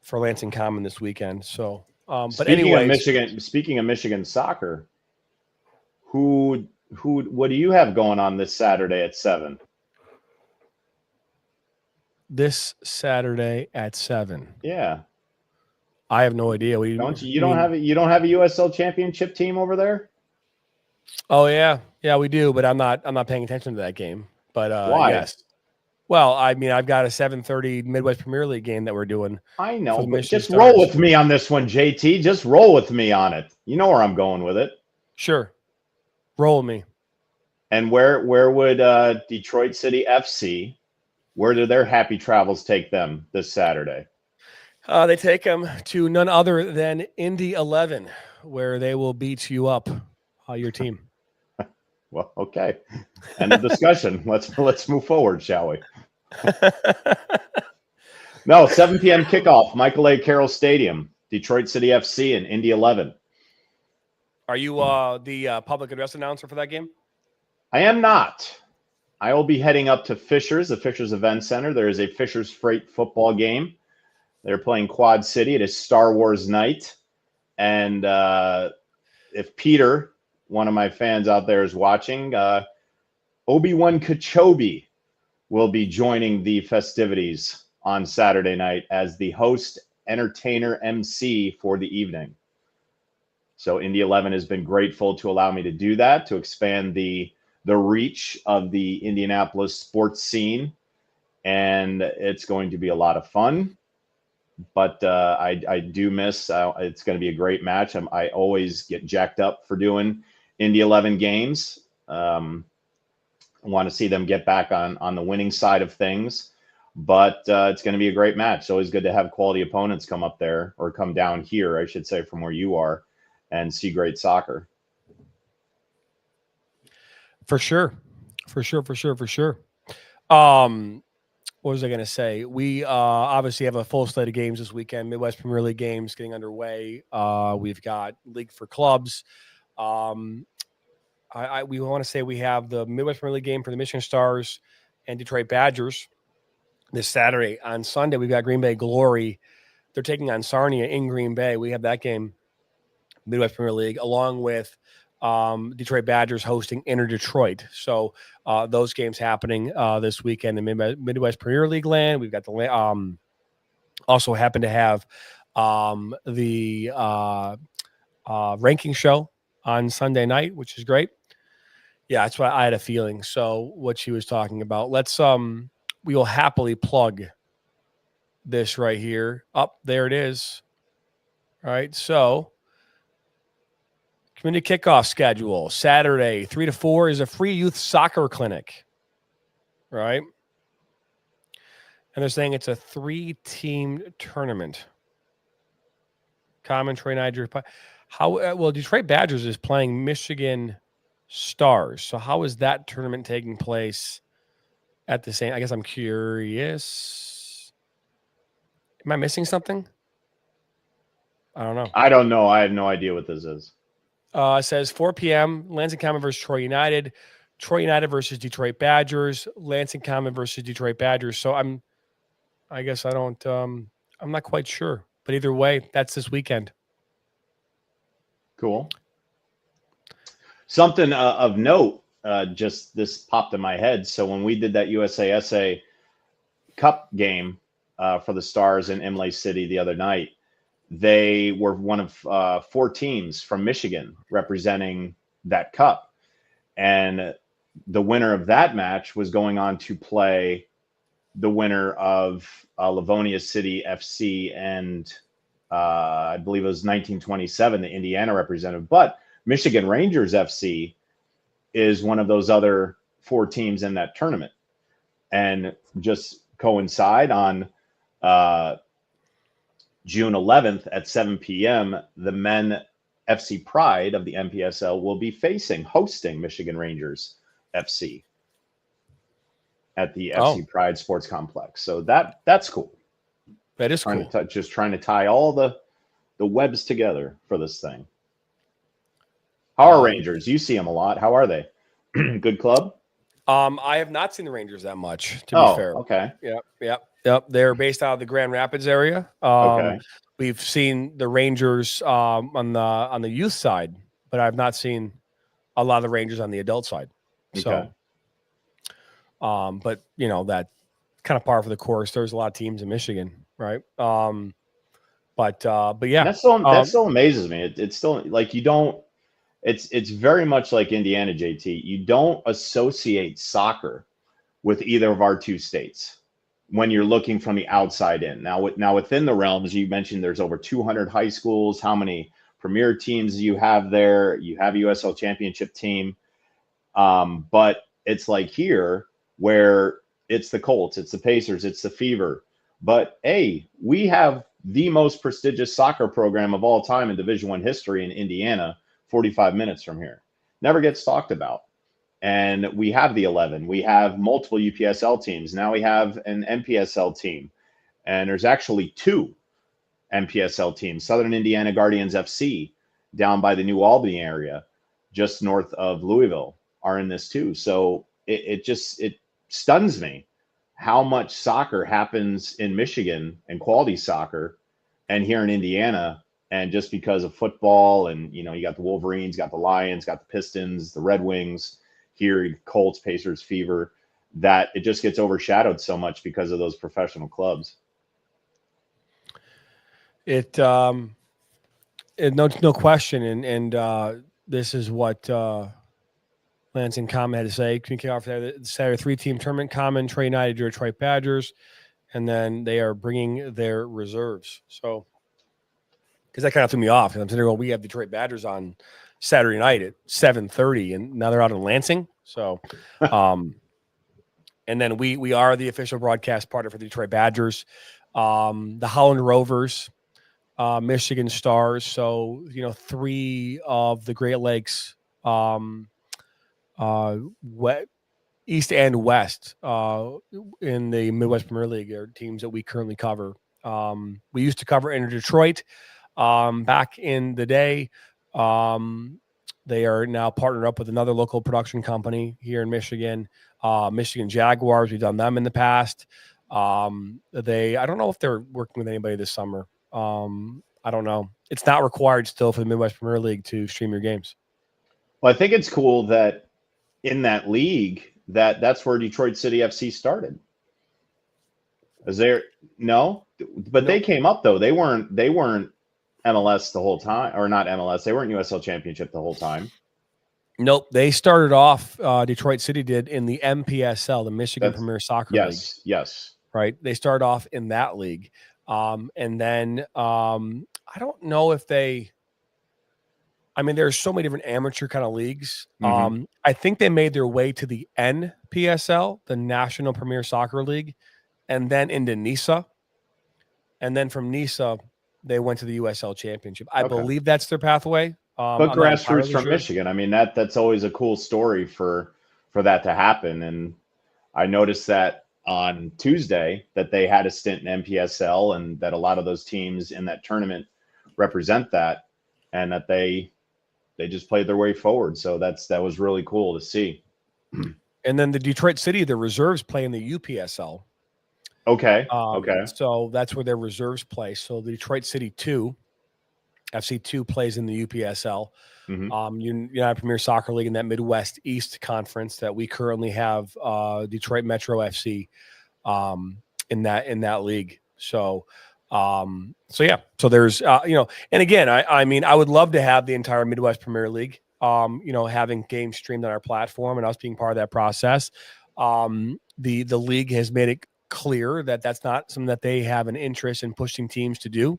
for Lansing Common this weekend. So, but anyway, speaking of Michigan soccer, what do you have going on this Saturday at 7? This Saturday at 7. Yeah. I have no idea. You don't have a USL Championship team over there? Oh yeah, we do, but I'm not paying attention to that game. But why? Yes. Well, I mean, I've got a 7:30 Midwest Premier League game that we're doing. I know, but just roll with me on this one, JT. Just roll with me on it. You know where I'm going with it. Sure, roll with me. And where would Detroit City FC? Where do their happy travels take them this Saturday? They take them to none other than Indy 11, where they will beat you up, your team. Well, okay. End of discussion. Let's move forward, shall we? No, 7 p.m. kickoff, Michael A. Carroll Stadium, Detroit City FC and Indy 11. Are you the public address announcer for that game? I am not. I will be heading up to Fishers, the Fishers Event Center. There is a Fishers Freight football game. They're playing Quad City. It is Star Wars night. And if Peter, one of my fans out there, is watching, Obi-Wan Kenobi will be joining the festivities on Saturday night as the host, entertainer, MC for the evening. So Indy 11 has been grateful to allow me to do that, to expand the reach of the Indianapolis sports scene. and it's going to be a lot of fun. But I do miss. It's going to be a great match. I always get jacked up for doing Indy 11 games. I want to see them get back on the winning side of things. But it's going to be a great match. It's always good to have quality opponents come up there, or come down here, I should say, from where you are, and see great soccer. For sure. What was I going to say? We obviously have a full slate of games this weekend. Midwest Premier League games getting underway. We've got League for Clubs. We want to say we have the Midwest Premier League game for the Michigan Stars and Detroit Badgers this Saturday. On Sunday, we've got Green Bay Glory. They're taking on Sarnia in Green Bay. We have that game, Midwest Premier League, along with Detroit Badgers hosting Inter Detroit. So those games happening this weekend in Midwest Premier League land. We've got the also happen to have the ranking show on Sunday night, which is great. Yeah, that's what I had a feeling. So what she was talking about. Let's we will happily plug this right here. Up there it is. All right, so community kickoff schedule. Saturday, 3 to 4 is a free youth soccer clinic. Right? And they're saying it's a 3-team tournament. Commentary Niger. Well, Detroit Badgers is playing Michigan Stars. So how is that tournament taking place at the same? I guess I'm curious. Am I missing something? I don't know. I don't know. I have no idea what this is. It says 4 p.m. Lansing Common versus Troy United. Troy United versus Detroit Badgers. Lansing Common versus Detroit Badgers. So I'm not quite sure. But either way, that's this weekend. Cool. Something of note, just this popped in my head. So when we did that USASA Cup game for the Stars in Imlay City the other night, they were one of 4 teams from Michigan representing that cup. And the winner of that match was going on to play the winner of Livonia City FC and I believe it was 1927, the Indiana representative. But Michigan Rangers FC is one of those other 4 teams in that tournament. And just coincide on June 11th at 7 p.m., the men FC Pride of the MPSL will be hosting Michigan Rangers FC at the FC Pride Sports Complex. So that's cool. That is cool. Just trying to tie all the webs together for this thing. How are Rangers? You see them a lot. How are they? Good club? I have not seen the Rangers that much, to be fair. Okay. Yep. They're based out of the Grand Rapids area. Okay. We've seen the Rangers on the youth side, but I've not seen a lot of the Rangers on the adult side. Okay. So, but that kind of par for the course. There's a lot of teams in Michigan, right? But yeah, that still amazes me. It's still like you don't. It's very much like Indiana, JT. You don't associate soccer with either of our 2 states when you're looking from the outside in. Now within the realms, you mentioned there's over 200 high schools. How many premier teams you have there? You have a USL championship team. But it's like here where it's the Colts, it's the Pacers, it's the Fever. But hey, we have the most prestigious soccer program of all time in Division I history in Indiana, 45 minutes from here. Never gets talked about. And we have the 11. We have multiple UPSL teams. Now we have an MPSL team. And there's actually 2 MPSL teams. Southern Indiana Guardians FC down by the New Albany area, just north of Louisville, are in this too. So it stuns me how much soccer happens in Michigan and quality soccer and here in Indiana. And just because of football and, you got the Wolverines, got the Lions, got the Pistons, the Red Wings, here, Colts, Pacers, Fever, that it just gets overshadowed so much because of those professional clubs. No question. And this is what, let Lansing Common had to say. Can kick off the Saturday 3-team tournament. Common, Troy United, Detroit Badgers, and then they are bringing their reserves. So, because that kind of threw me off. And I'm sitting there going, we have Detroit Badgers on Saturday night at 7:30, and now they're out in Lansing. So, and then we are the official broadcast partner for the Detroit Badgers, the Holland Rovers, Michigan Stars. So, 3 of the Great Lakes, East and West in the Midwest Premier League are teams that we currently cover. We used to cover in Detroit back in the day. They are now partnered up with another local production company here in Michigan, Michigan Jaguars. We've done them in the past. I don't know if they're working with anybody this summer. I don't know. It's not required still for the Midwest Premier League to stream your games. Well, I think it's cool that in that league that's where Detroit City FC started. Is there no? But Nope. They came up though. They weren't MLS the whole time, or not MLS. They weren't USL Championship the whole time. Nope. They started off, Detroit City did, in the MPSL, the Michigan Premier Soccer League. Yes. Right. They started off in that league. And then I don't know if there's so many different amateur kind of leagues. Mm-hmm. I think they made their way to the NPSL, the National Premier Soccer League, and then into NISA. And then from NISA, they went to the USL Championship. I believe that's their pathway. But grassroots from Michigan. I mean, that's always a cool story for that to happen. And I noticed that on Tuesday that they had a stint in MPSL, and that a lot of those teams in that tournament represent that, and that they just played their way forward. So that was really cool to see. And then the Detroit City, the reserves play in the UPSL. Okay. So that's where their reserves play. So the Detroit City 2, FC 2 plays in the UPSL. Mm-hmm. United Premier Soccer League in that Midwest East Conference that we currently have Detroit Metro FC in that league. So yeah. So there's and again, I would love to have the entire Midwest Premier League having games streamed on our platform and us being part of that process. The league has made it clear that that's not something that they have an interest in pushing teams to do.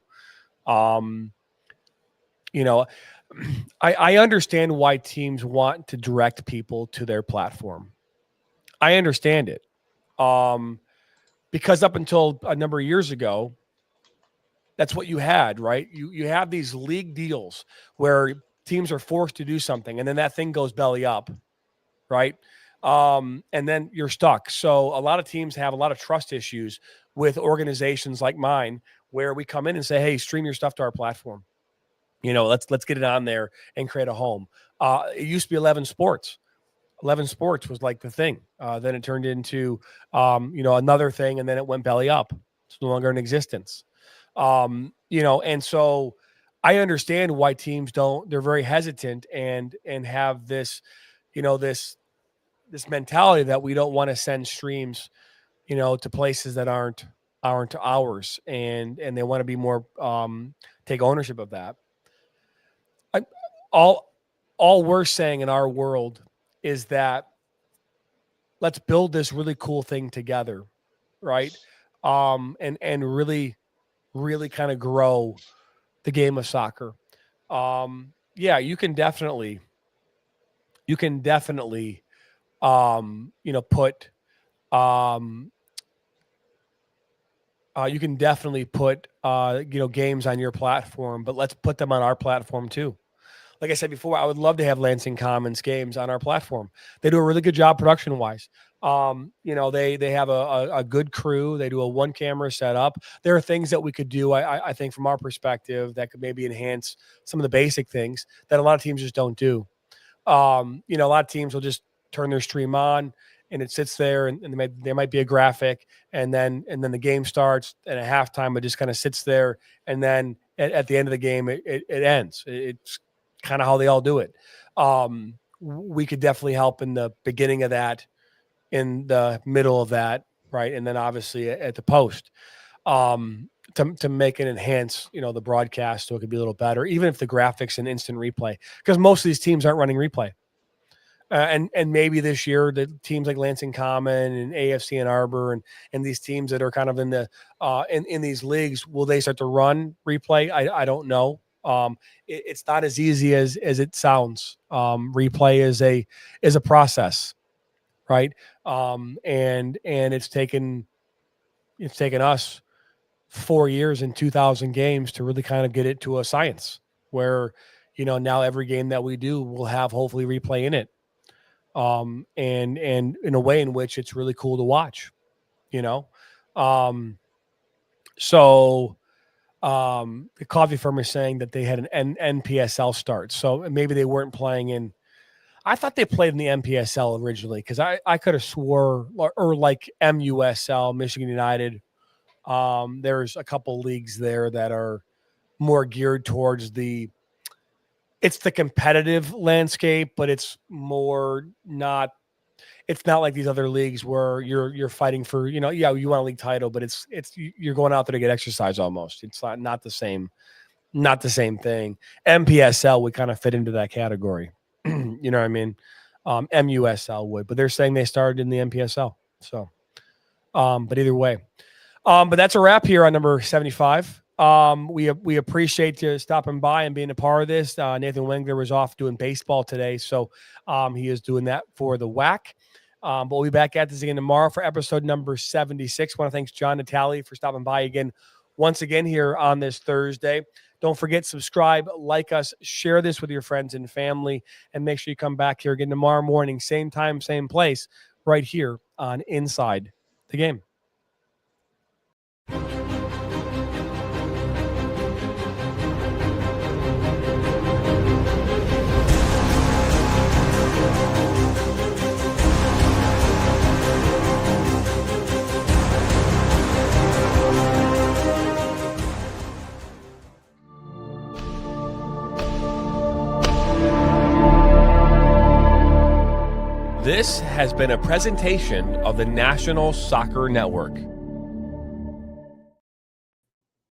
I understand why teams want to direct people to their platform. I understand it. Because up until a number of years ago, that's what you had, right? You have these league deals where teams are forced to do something, and then that thing goes belly up, right? And then you're stuck. So a lot of teams have a lot of trust issues with organizations like mine, where we come in and say, hey, stream your stuff to our platform. Let's get it on there and create a home. It used to be 11 Sports. 11 Sports was like the thing. Then it turned into, another thing, and then it went belly up. It's no longer in existence. And so I understand why teams they're very hesitant and have this, this mentality that we don't want to send streams, to places that aren't ours, and they want to be more, take ownership of that. All we're saying in our world is that let's build this really cool thing together, right? And really, really kind of grow the game of soccer. You can definitely put games on your platform, but let's put them on our platform too. Like I said before, I would love to have Lansing Commons games on our platform. They do a really good job production wise. They have a good crew. They do a 1-camera setup. There are things that we could do, I think, from our perspective, that could maybe enhance some of the basic things that a lot of teams just don't do. A lot of teams will just turn their stream on and it sits there, and there might be a graphic, and then the game starts, and at halftime it just kind of sits there, and then at the end of the game it ends. It's kind of how they all do it. We could definitely help in the beginning of that, in the middle of that, right, and then obviously at the post, to make it enhance, the broadcast so it could be a little better, even if the graphics and instant replay, because most of these teams aren't running replay. And maybe this year the teams like Lansing Common and AFC Ann Arbor and these teams that are kind of in the in these leagues, will they start to run replay? I don't know. It's not as easy as it sounds. Replay is a process, right? And it's taken us 4 years and 2,000 games to really kind of get it to a science where, now every game that we do will have hopefully replay in it. And in a way in which it's really cool to watch, So the coffee firm is saying that they had an NPSL start. So maybe they weren't playing in, I thought they played in the NPSL originally because I could have swore, or like MUSL, Michigan United. There's a couple leagues there that are more geared towards it's the competitive landscape, but it's not like these other leagues where you're fighting for, you want a league title, but it's you're going out there to get exercise almost. It's not the same thing. MPSL would kind of fit into that category. You know what I mean? MUSL would, but they're saying they started in the MPSL. So, but either way, but that's a wrap here on number 75. We appreciate you stopping by and being a part of this. Nathan Wengler was off doing baseball today, so he is doing that for the WAC. But we'll be back at this again tomorrow for episode number 76. I want to thank John Natale for stopping by again, once again here on this Thursday. Don't forget, subscribe, like us, share this with your friends and family, and make sure you come back here again tomorrow morning, same time, same place, right here on Inside the Game. This has been a presentation of the National Soccer Network.